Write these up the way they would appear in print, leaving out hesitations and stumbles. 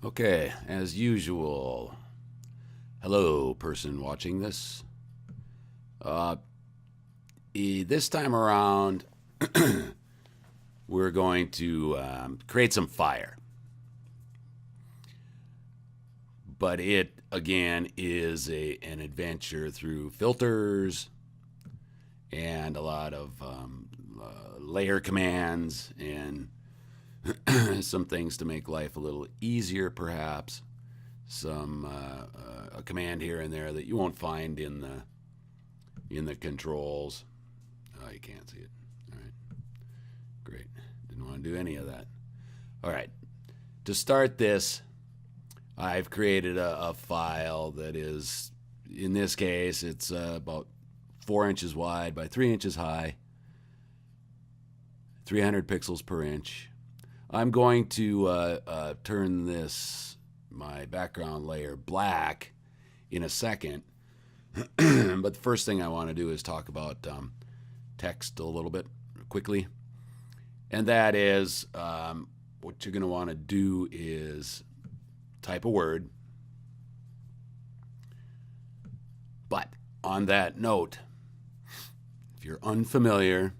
Okay, as usual, hello, person watching this. Uh, this time around, we're going to create some fire. But it, again, is an adventure through filters and a lot of layer commands and some things to make life a little easier, perhaps. Some a command here and there that you won't find in the controls. Oh, you can't see it. All right, great. Didn't want to do any of that. All right, to start this, I've created a file that is, in this case, it's about 4 inches wide by 3 inches high, 300 pixels per inch. I'm going to turn this, my background layer, black in a second. But the first thing I want to do is talk about text a little bit quickly. And that is, what you're going to want to do is type a word. But on that note, if you're unfamiliar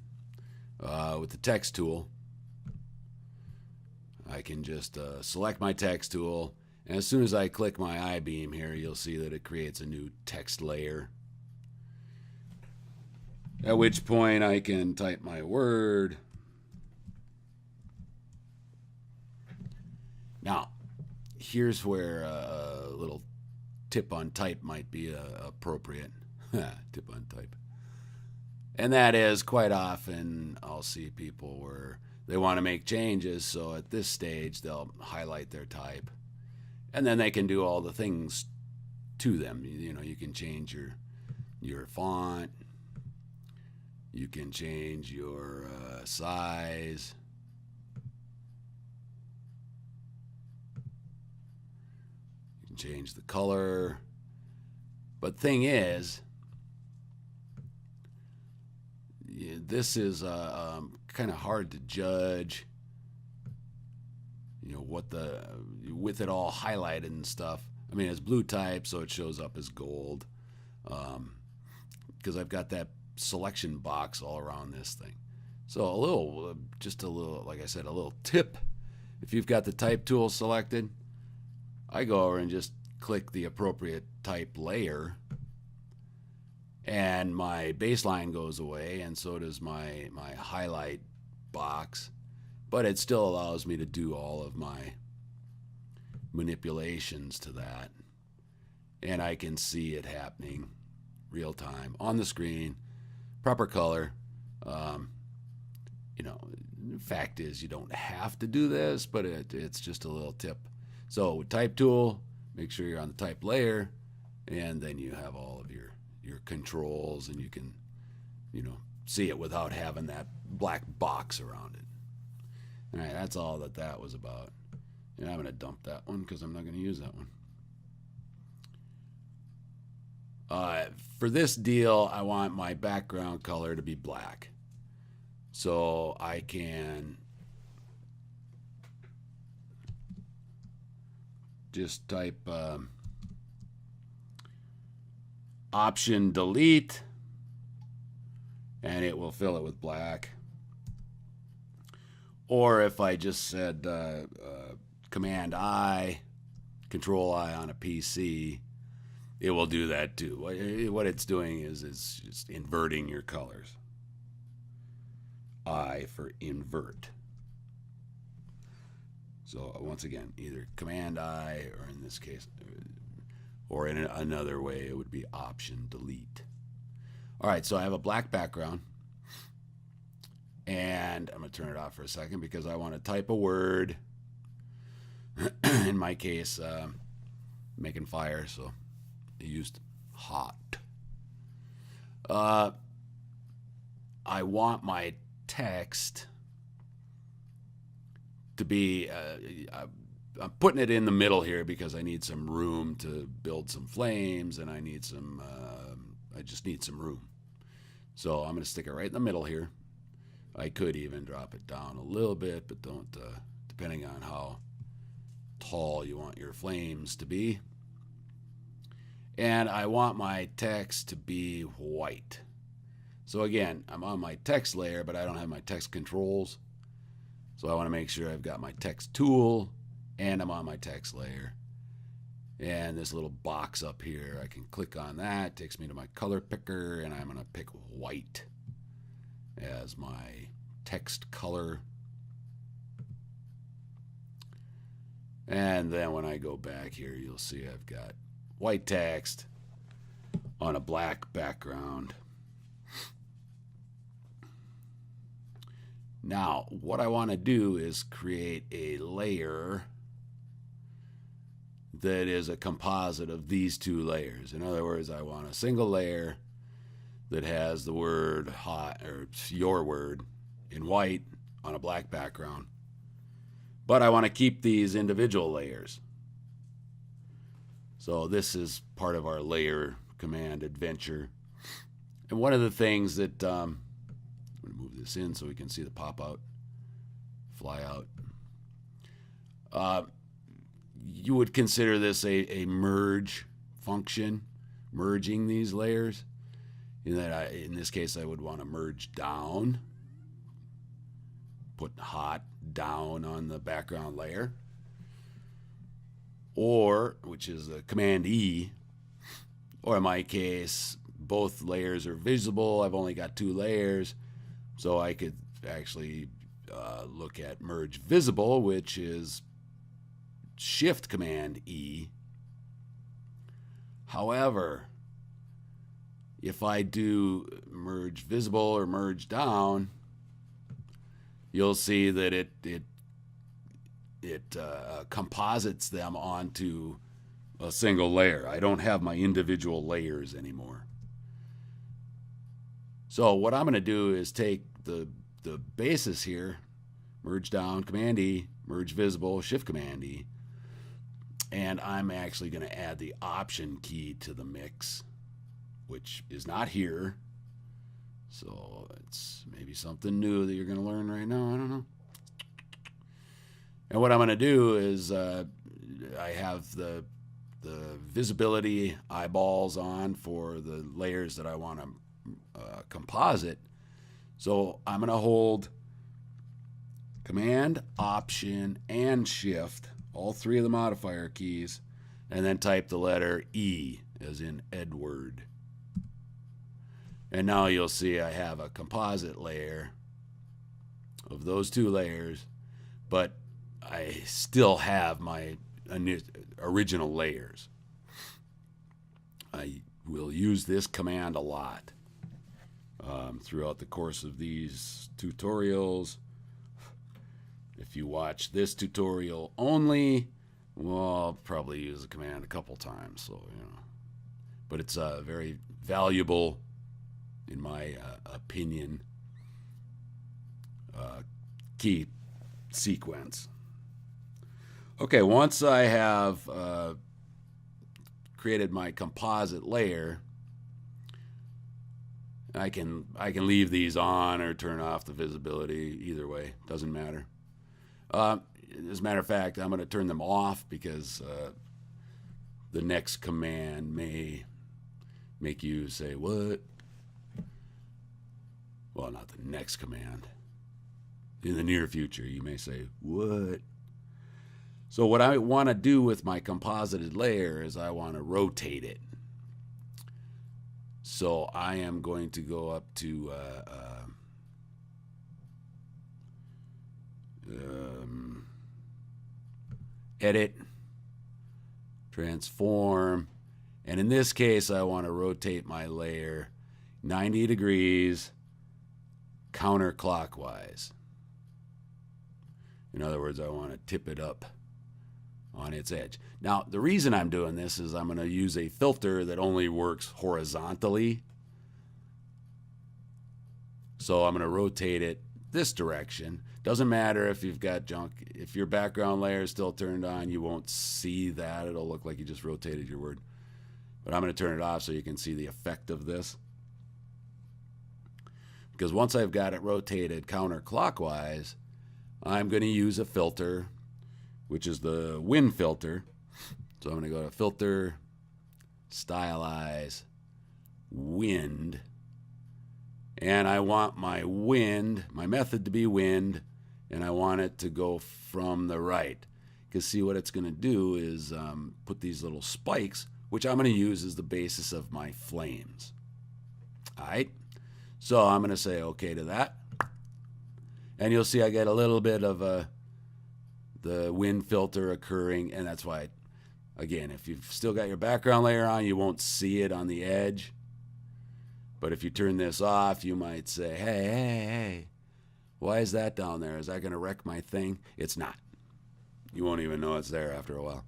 with the text tool, I can just select my text tool, and as soon as I click my I-beam here, you'll see that it creates a new text layer. At which point I can type my word. Now, here's where a little tip on type might be appropriate. Tip on type. And that is, quite often I'll see people where they want to make changes, so at this stage they'll highlight their type, and then they can do all the things to them. You know, you can change your font, you can change your size, you can change the color. But thing is, this is kind of hard to judge, you know, what with it all highlighted and stuff. I mean, it's blue type, so it shows up as gold, because I've got that selection box all around this thing. So just a little, like I said, a little tip. If you've got the type tool selected, I go over and just click the appropriate type layer, and my baseline goes away, and so does my highlight box, but it still allows me to do all of my manipulations to that, and I can see it happening real time on the screen, proper color. You know, the fact is, you don't have to do this, but it's just a little tip. So with type tool, make sure you're on the type layer, and then you have all of your controls, and you can, you know, see it without having that black box around it. All right, that's all that was about. And I'm going to dump that one because I'm not going to use that one. For this deal, I want my background color to be black. So I can just type Option delete, and it will fill it with black. Or if I just said Command I, Control I on a PC, it will do that too. What it's doing is it's just inverting your colors. I for invert. So once again, either Command I, or in this case, or in another way, it would be Option delete. All right, so I have a black background, and I'm going to turn it off for a second because I want to type a word. In my case, making fire, so I used hot. I want my text to be, I'm putting it in the middle here because I need some room to build some flames, and I just need some room. So I'm going to stick it right in the middle here. I could even drop it down a little bit, but don't, depending on how tall you want your flames to be. And I want my text to be white. So again, I'm on my text layer, but I don't have my text controls. So I want to make sure I've got my text tool and I'm on my text layer. And this little box up here, I can click on that, takes me to my color picker, and I'm going to pick white as my text color. And then when I go back here, you'll see I've got white text on a black background. Now, what I want to do is create a layer that is a composite of these two layers. In other words, I want a single layer that has the word hot, or your word, in white on a black background. But I want to keep these individual layers. So this is part of our layer command adventure. And one of the things that, I'm going to move this in so we can see the pop out, fly out. You would consider this a merge function, merging these layers. In this case, I would want to merge down, put hot down on the background layer, or, which is the Command E, or in my case, both layers are visible. I've only got two layers, so I could actually look at merge visible, which is Shift Command E. However, if I do merge visible or merge down, you'll see that it composites them onto a single layer. I don't have my individual layers anymore. So what I'm going to do is take the basis here, merge down, Command E, merge visible, Shift Command E, and I'm actually going to add the Option key to the mix, which is not here. So it's maybe something new that you're going to learn right now. I don't know. And what I'm going to do is I have the visibility eyeballs on for the layers that I want to composite. So I'm going to hold Command, Option, and Shift, all three of the modifier keys, and then type the letter E, as in Edward. And now you'll see I have a composite layer of those two layers, but I still have my original layers. I will use this command a lot throughout the course of these tutorials. If you watch this tutorial only, well, I'll probably use the command a couple times. So, but it's very valuable, in my opinion, key sequence. Okay, once I have created my composite layer, I can leave these on or turn off the visibility. Either way, doesn't matter. As a matter of fact, I'm going to turn them off because the next command may make you say, what? Well, not the next command. In the near future, you may say, what? So what I want to do with my composited layer is I want to rotate it. So I am going to go up to Edit, Transform, and in this case I want to rotate my layer 90 degrees counterclockwise. In other words, I want to tip it up on its edge. Now, the reason I'm doing this is I'm going to use a filter that only works horizontally. So I'm going to rotate it this direction. Doesn't matter if you've got junk. If your background layer is still turned on, you won't see that. It'll look like you just rotated your word. But I'm going to turn it off so you can see the effect of this. Because once I've got it rotated counterclockwise, I'm going to use a filter which is the wind filter. So I'm going to go to Filter, Stylize, Wind. And I want my wind, my method to be wind, and I want it to go from the right. Because see, what it's going to do is put these little spikes, which I'm going to use as the basis of my flames. All right? So I'm going to say okay to that. And you'll see I get a little bit of the wind filter occurring, and that's why, again, if you've still got your background layer on, you won't see it on the edge. But if you turn this off, you might say, hey, why is that down there? Is that going to wreck my thing? It's not. You won't even know it's there after a while.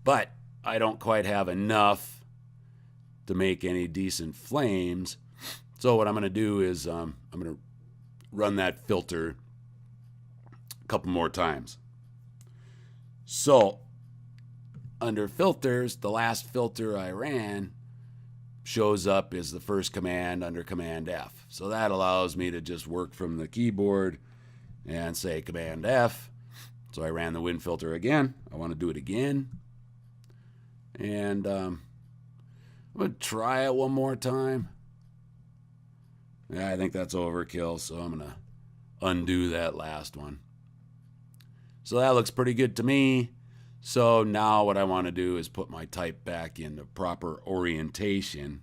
But I don't quite have enough to make any decent flames. So what I'm going to do is I'm going to run that filter a couple more times. So under filters, the last filter I ran shows up as the first command under Command F. So that allows me to just work from the keyboard and say Command F. So I ran the wind filter again. I want to do it again. And I'm going to try it one more time. Yeah, I think that's overkill, so I'm going to undo that last one. So that looks pretty good to me. So now what I want to do is put my type back into proper orientation.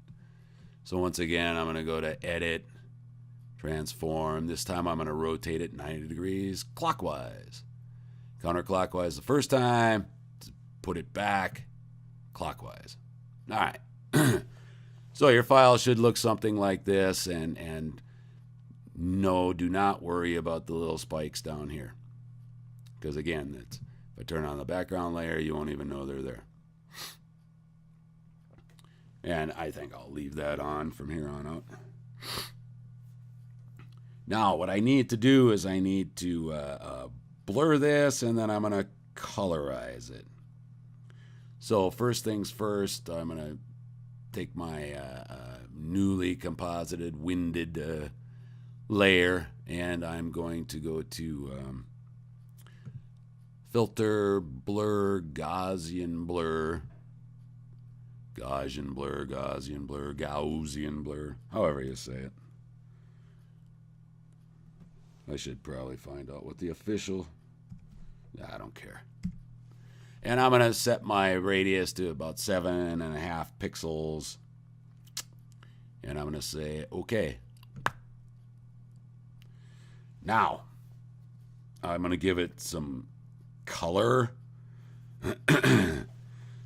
So once again, I'm going to go to Edit, Transform. This time I'm going to rotate it 90 degrees clockwise. Counterclockwise the first time, put it back clockwise. All right. So your file should look something like this, and no, do not worry about the little spikes down here. Because again, if I turn on the background layer, you won't even know they're there. And I think I'll leave that on from here on out. Now, what I need to do is I need to blur this, and then I'm going to colorize it. So first things first, I'm going to take my newly composited winded layer, and I'm going to go to Filter, Blur, Gaussian Blur, Gaussian Blur, Gaussian Blur, Gaussian Blur, however you say it. I should probably find out what the official, I don't care. And I'm going to set my radius to about 7.5 pixels. And I'm going to say, okay. Now, I'm going to give it some color.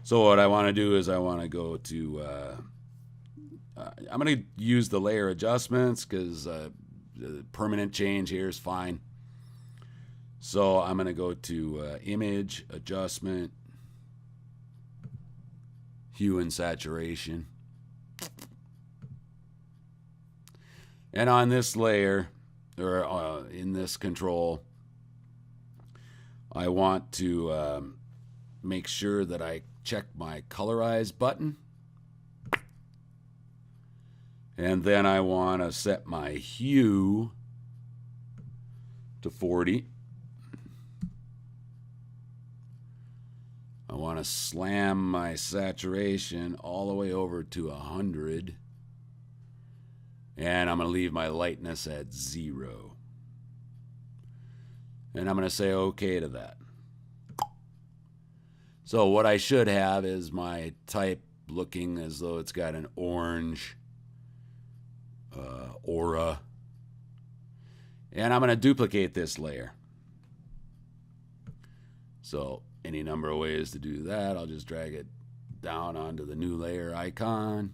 So what I want to do is I want to go to, I'm going to use the layer adjustments because the permanent change here is fine. So I'm going to go to Image, Adjustment, Hue and Saturation. And on this layer, or in this control, I want to make sure that I check my Colorize button. And then I want to set my hue to 40. I want to slam my saturation all the way over to 100. And I'm going to leave my lightness at 0. And I'm going to say OK to that. So what I should have is my type looking as though it's got an orange aura. And I'm going to duplicate this layer. So any number of ways to do that. I'll just drag it down onto the new layer icon.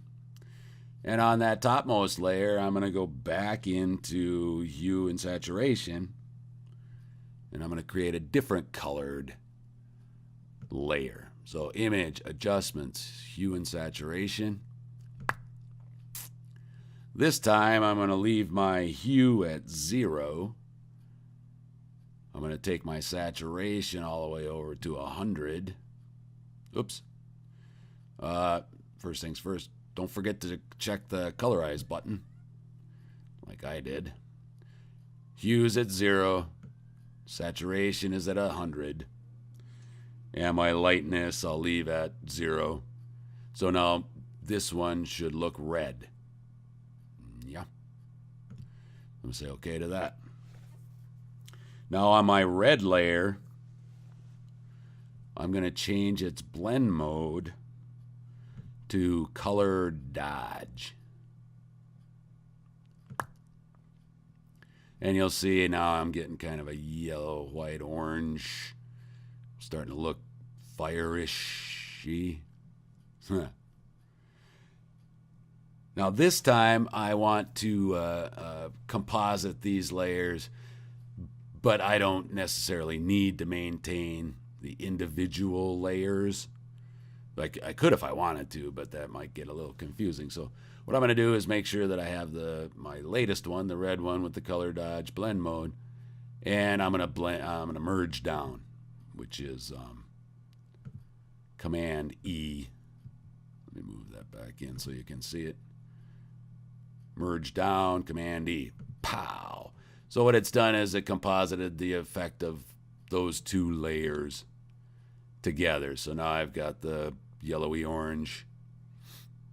And on that topmost layer, I'm going to go back into hue and saturation. And I'm going to create a different colored layer. So image, adjustments, hue and saturation. This time I'm going to leave my hue at 0. I'm going to take my saturation all the way over to 100. Oops. First things first, don't forget to check the Colorize button, like I did. Hue's at 0. Saturation is at 100. And my lightness I'll leave at 0. So now this one should look red. Yeah. I'm going to say okay to that. Now on my red layer, I'm going to change its blend mode to color dodge. And you'll see now I'm getting kind of a yellow, white, orange, starting to look fire-ish-y. Now this time I want to composite these layers, but I don't necessarily need to maintain the individual layers. Like I could if I wanted to, but that might get a little confusing. So what I'm going to do is make sure that I have my latest one, the red one with the color dodge blend mode, and I'm going to merge down, which is Command E. Let me move that back in so you can see it. Merge down, Command E. Pow! So what it's done is it composited the effect of those two layers together. So now I've got the yellowy orange.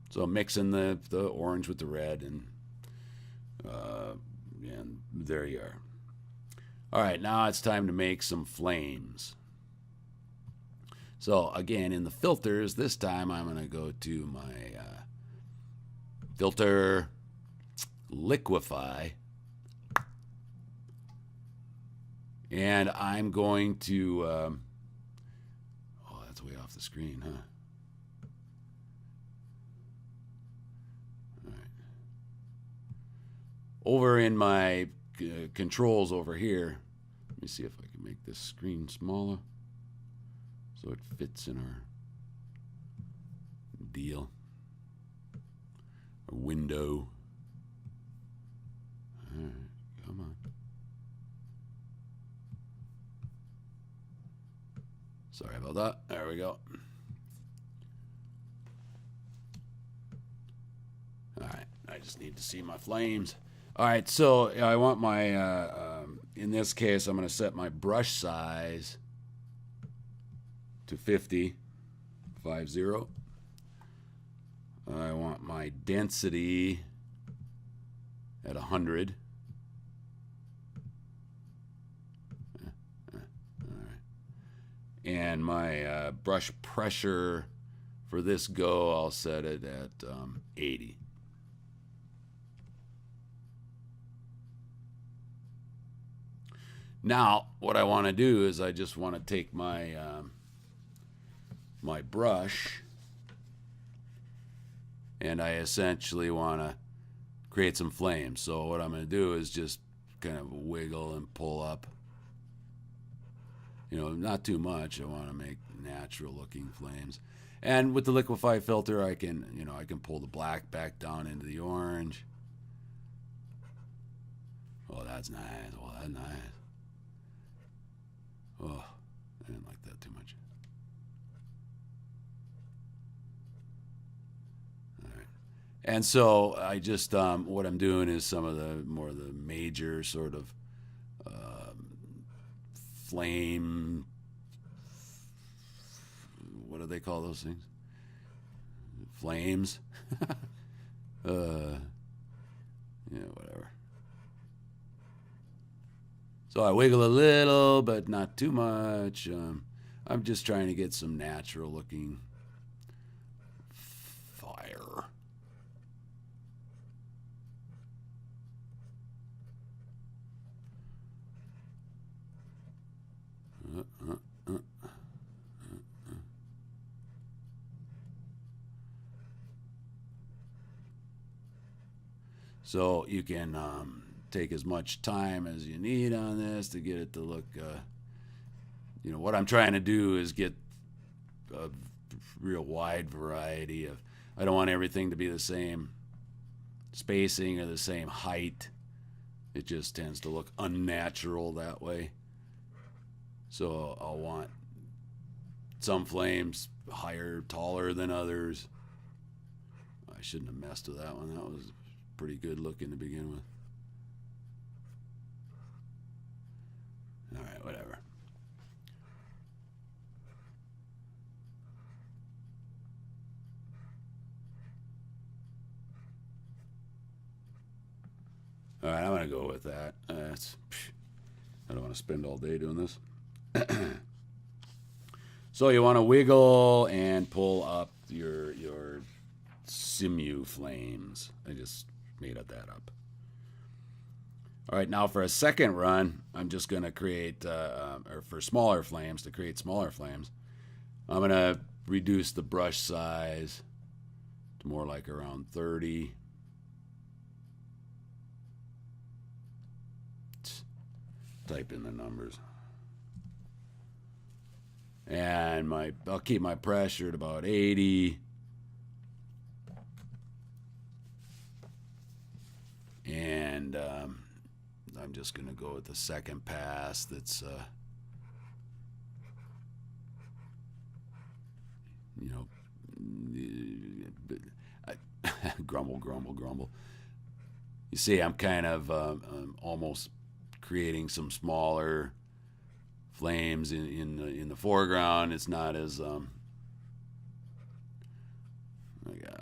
So I'm mixing the orange with the red, and there you are. All right, now it's time to make some flames. So again, in the filters, this time I'm going to go to my filter, liquefy, and I'm going to, oh, that's way off the screen, huh? All right. Over in my controls over here, let me see if I can make this screen smaller so it fits in our deal, our window. All right, come on. Sorry about that. There we go. All right, I just need to see my flames. All right, so I want my, in this case, I'm going to set my brush size to 50, 50. I want my density at 100. All right. And my brush pressure for this go, I'll set it at 80. Now, what I want to do is I just want to take my my brush, and I essentially want to create some flames. So what I'm going to do is just kind of wiggle and pull up. You know, not too much. I want to make natural looking flames. And with the liquefy filter, I can, you know, I can pull the black back down into the orange. Oh, that's nice. Oh, that's nice. Oh, I didn't like that too much. All right. And so I just, what I'm doing is some of the more of the major sort of flame, what do they call those things? Flames? Yeah, whatever. So I wiggle a little, but not too much. I'm just trying to get some natural looking fire. So you can take as much time as you need on this to get it to look, you know, what I'm trying to do is get a real wide variety of, I don't want everything to be the same spacing or the same height. It just tends to look unnatural that way. So I'll want some flames higher, taller than others. I shouldn't have messed with that one. That was pretty good looking to begin with. All right, whatever. All right, I'm going to go with that. I don't want to spend all day doing this. So you want to wiggle and pull up your simu flames. I just made that up. All right, now for a second run, I'm just going to create, or for smaller flames, to create smaller flames, I'm going to reduce the brush size to more like around 30. Type in the numbers. And I'll keep my pressure at about 80. And I'm just going to go with the second pass that's, you know, grumble, grumble, grumble. You see, I'm kind of almost creating some smaller flames in the foreground. It's not as I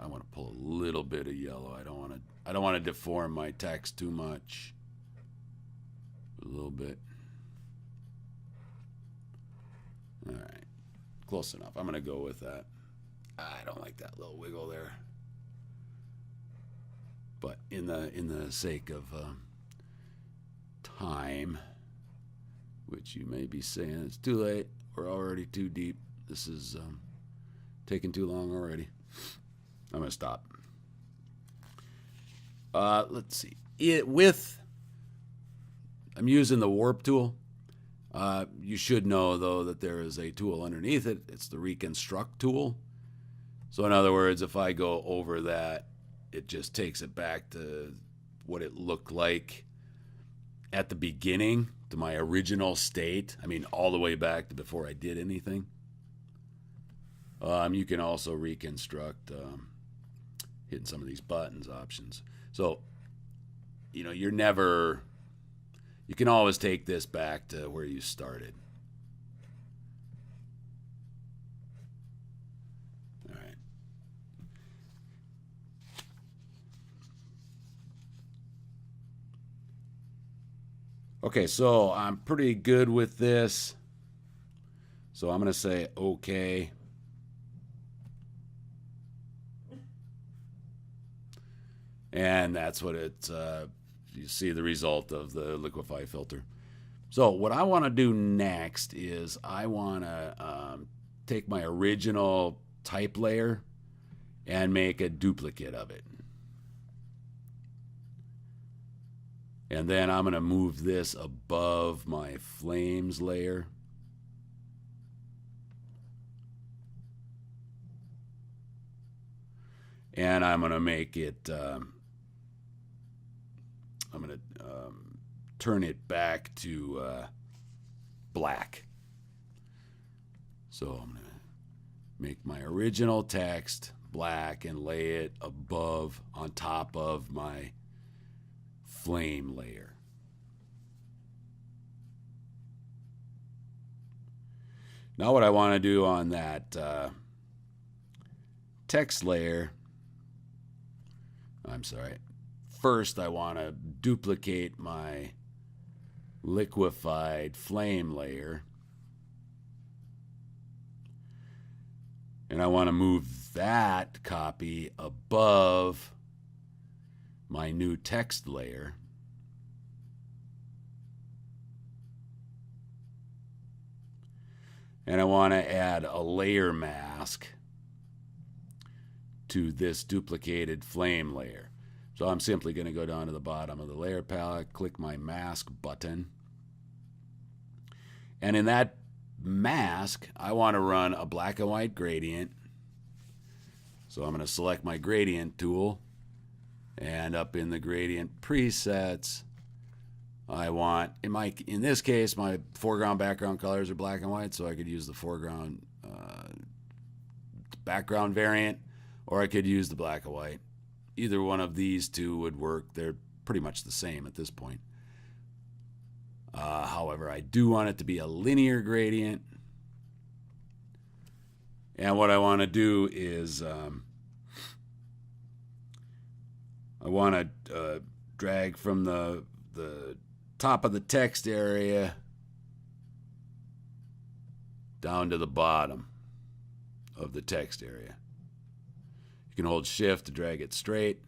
want to pull a little bit of yellow. I don't want to deform my text too much. A little bit. All right, close enough. I'm gonna go with that. I don't like that little wiggle there, but in the sake of time, which you may be saying it's too late, we're already too deep, this is taking too long already, I'm gonna stop. Let's see. I'm using the warp tool. You should know though that there is a tool underneath it. It's the Reconstruct tool. So in other words, if I go over that, it just takes it back to what it looked like at the beginning, to my original state. I mean, all the way back to before I did anything. You can also reconstruct hitting some of these buttons options. So, you know, you can always take this back to where you started. All right. Okay, so I'm pretty good with this. So I'm going to say okay. And that's what you see the result of the liquify filter. So what I want to do next is I want to take my original type layer and make a duplicate of it. And then I'm going to move this above my flames layer. And I'm going to make it, I'm going to turn it back to black. So I'm going to make my original text black and lay it above, on top of my flame layer. Now what I want to do on that text layer, first I want to duplicate my liquefied flame layer, and I want to move that copy above my new text layer. And I want to add a layer mask to this duplicated flame layer. So I'm simply going to go down to the bottom of the layer palette, click my mask button. And in that mask, I want to run a black and white gradient. So I'm going to select my gradient tool, and up in the gradient presets, I want, in this case, my foreground background colors are black and white, so I could use the foreground background variant, or I could use the black and white. Either one of these two would work. They're pretty much the same at this point. However, I do want it to be a linear gradient. And what I want to do is I want to drag from the top of the text area down to the bottom of the text area. You can hold shift to drag it straight.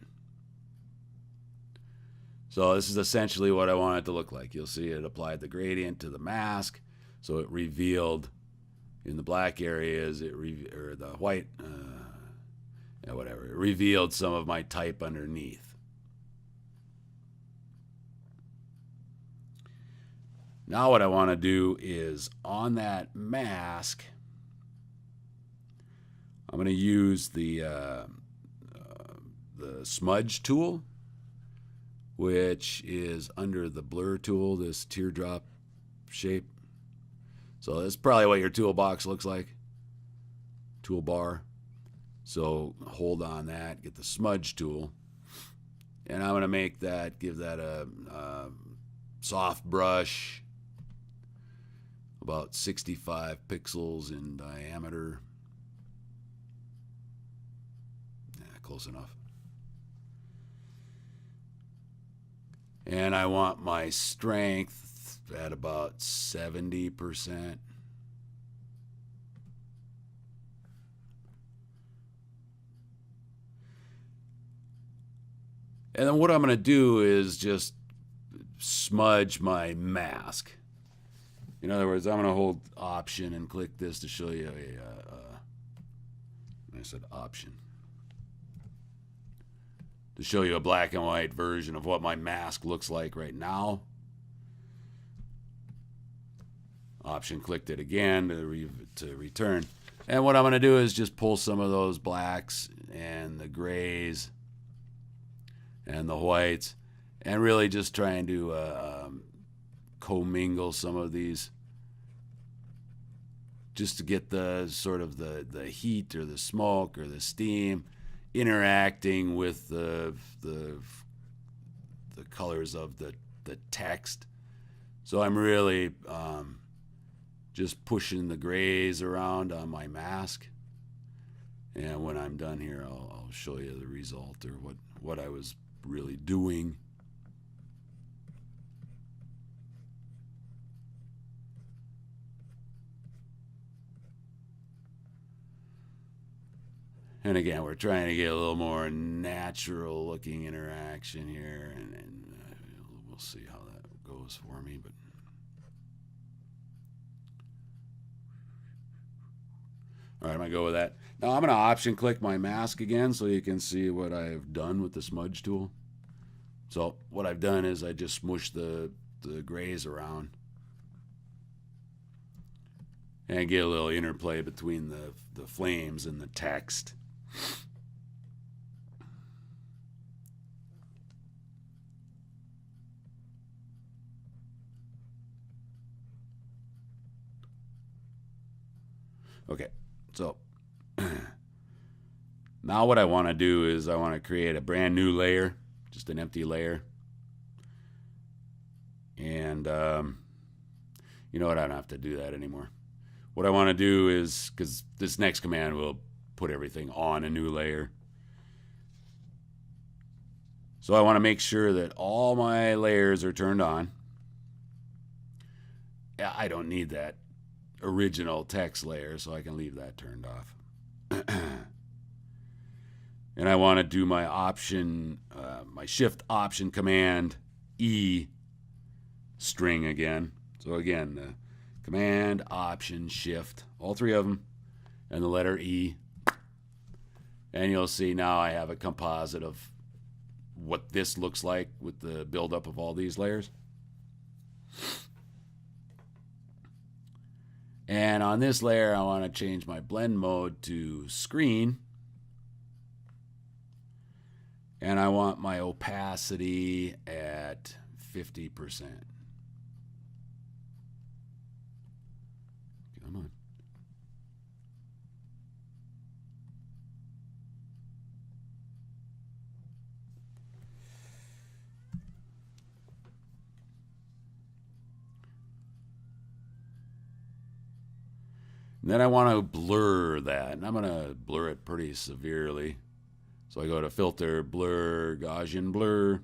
So this is essentially what I want it to look like. You'll see it applied the gradient to the mask, so it revealed in the black areas, or the white, whatever, it revealed some of my type underneath. Now what I want to do is on that mask, I'm going to use the Smudge Tool, which is under the Blur tool, this teardrop shape. So that's probably what your toolbox looks like, toolbar. So hold on that, get the Smudge Tool, and I'm going to give that a soft brush, about 65 pixels in diameter. Yeah, close enough. And I want my strength at about 70%. And then what I'm going to do is just smudge my mask. In other words, I'm going to hold Option and click this to show you I said Option. To show you a black and white version of what my mask looks like right now. Option, clicked it again to return. And what I'm going to do is just pull some of those blacks and the grays and the whites, and really just trying to commingle some of these, just to get the sort of the heat or the smoke or the steam interacting with the colors of the text. So I'm really just pushing the grays around on my mask, and when I'm done here, I'll show you the result, or what I was really doing. And again, we're trying to get a little more natural looking interaction here, and we'll see how that goes for me. But all right, I'm gonna go with that. Now I'm gonna Option click my mask again so you can see what I've done with the Smudge Tool. So what I've done is I just smushed the grays around and get a little interplay between the flames and the text. Okay, so now what I want to do is I want to create a brand new layer, just an empty layer. And you know what, I don't have to do that anymore. What I want to do is, because this next command will put everything on a new layer. So I want to make sure that all my layers are turned on. Yeah, I don't need that original text layer, so I can leave that turned off. And I want to do my Option, my Shift Option Command E string again. So again, Command, Option, Shift, all three of them, and the letter E. And you'll see now I have a composite of what this looks like with the buildup of all these layers. And on this layer, I want to change my blend mode to screen. And I want my opacity at 50%. Come on. And then I want to blur that, and I'm going to blur it pretty severely. So I go to Filter, Blur, Gaussian Blur.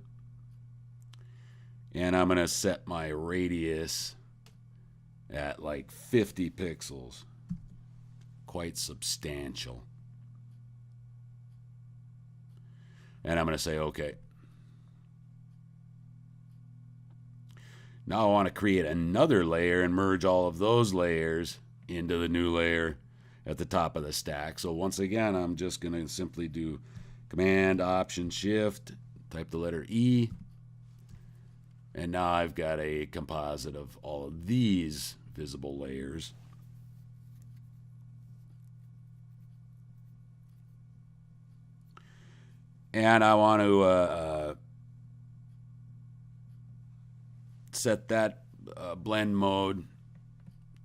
And I'm going to set my radius at like 50 pixels. Quite substantial. And I'm going to say OK. Now I want to create another layer and merge all of those layers into the new layer at the top of the stack. So once again, I'm just going to simply do Command, Option, Shift, type the letter E. And now I've got a composite of all of these visible layers. And I want to set that blend mode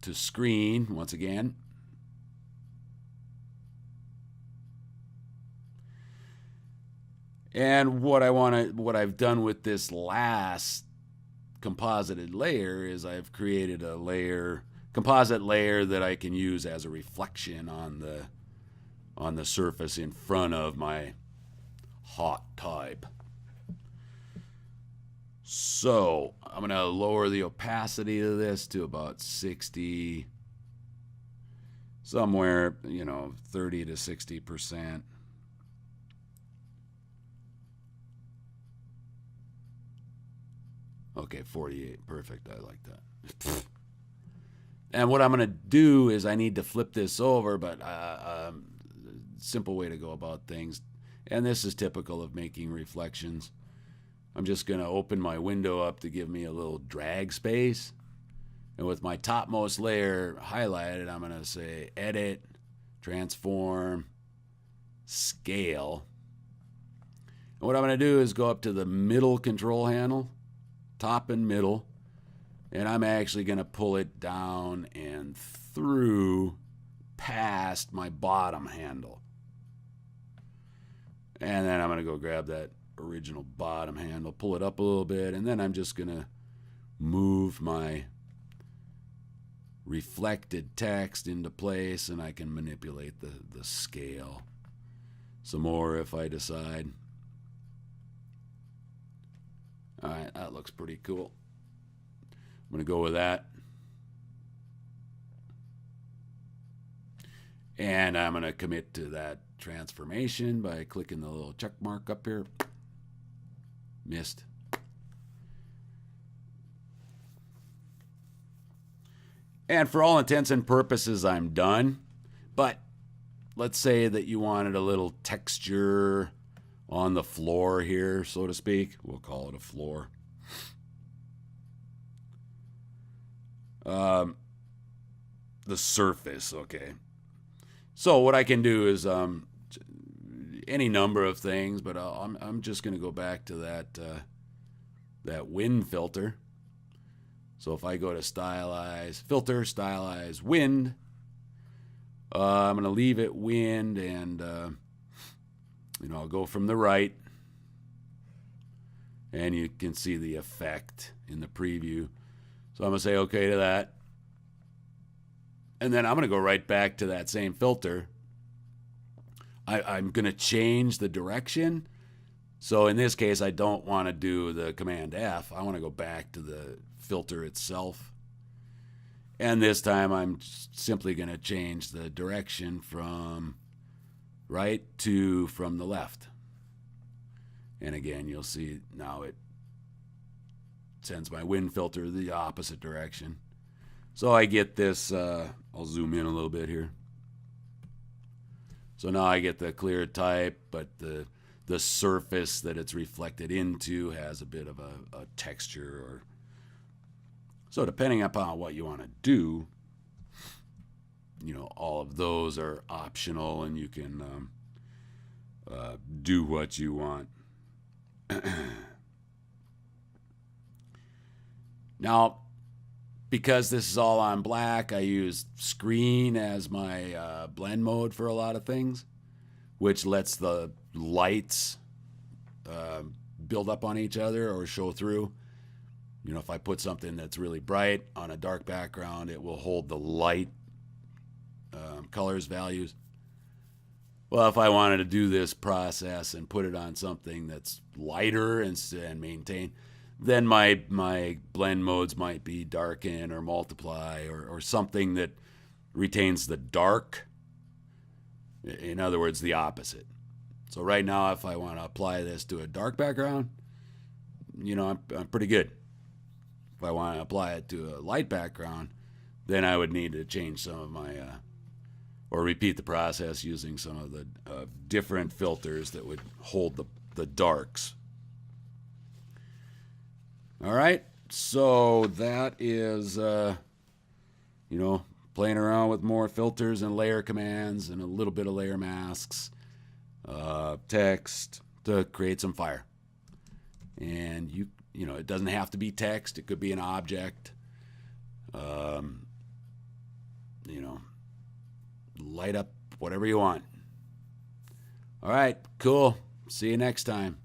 to screen once again. And what I've done with this last composited layer is I've created a composite layer that I can use as a reflection on the surface in front of my hot type. So I'm going to lower the opacity of this to about 60, somewhere, 30 to 60%. Okay, 48, perfect, I like that. And what I'm going to do is I need to flip this over, but simple way to go about things, and this is typical of making reflections. I'm just going to open my window up to give me a little drag space. And with my topmost layer highlighted, I'm going to say Edit, Transform, Scale. And what I'm going to do is go up to the middle control handle, top and middle, and I'm actually going to pull it down and through past my bottom handle. And then I'm going to go grab that original bottom handle, pull it up a little bit, and then I'm just going to move my reflected text into place, and I can manipulate the scale some more if I decide. All right, that looks pretty cool. I'm going to go with that. And I'm going to commit to that transformation by clicking the little check mark up here. Missed. And for all intents and purposes, I'm done. But let's say that you wanted a little texture on the floor here, so to speak. We'll call it a floor. The surface, okay. So what I can do is any number of things, but I'm just going to go back to that wind filter. So if I go to stylize, filter, stylize, wind, I'm going to leave it wind, and I'll go from the right, and you can see the effect in the preview. So I'm going to say okay to that. And then I'm going to go right back to that same filter. I'm going to change the direction. So in this case, I don't want to do the Command F. I want to go back to the filter itself. And this time I'm simply going to change the direction from right to from the left. And again, you'll see now it sends my wind filter the opposite direction. So I get this, I'll zoom in a little bit here. So now I get the clear type, but the surface that it's reflected into has a bit of a texture. So depending upon what you want to do, all of those are optional, and you can do what you want. Now, because this is all on black, I use screen as my blend mode for a lot of things, which lets the lights build up on each other or show through. If I put something that's really bright on a dark background, it will hold the light colors values. Well, if I wanted to do this process and put it on something that's lighter and maintain, then my blend modes might be darken or multiply or something that retains the dark. In other words, the opposite. So right now, if I want to apply this to a dark background, I'm pretty good. If I want to apply it to a light background, then I would need to change some of my, or repeat the process using some of the different filters that would hold the darks. All right, so that is, playing around with more filters and layer commands and a little bit of layer masks, text to create some fire. And it doesn't have to be text. It could be an object. Light up whatever you want. All right, cool. See you next time.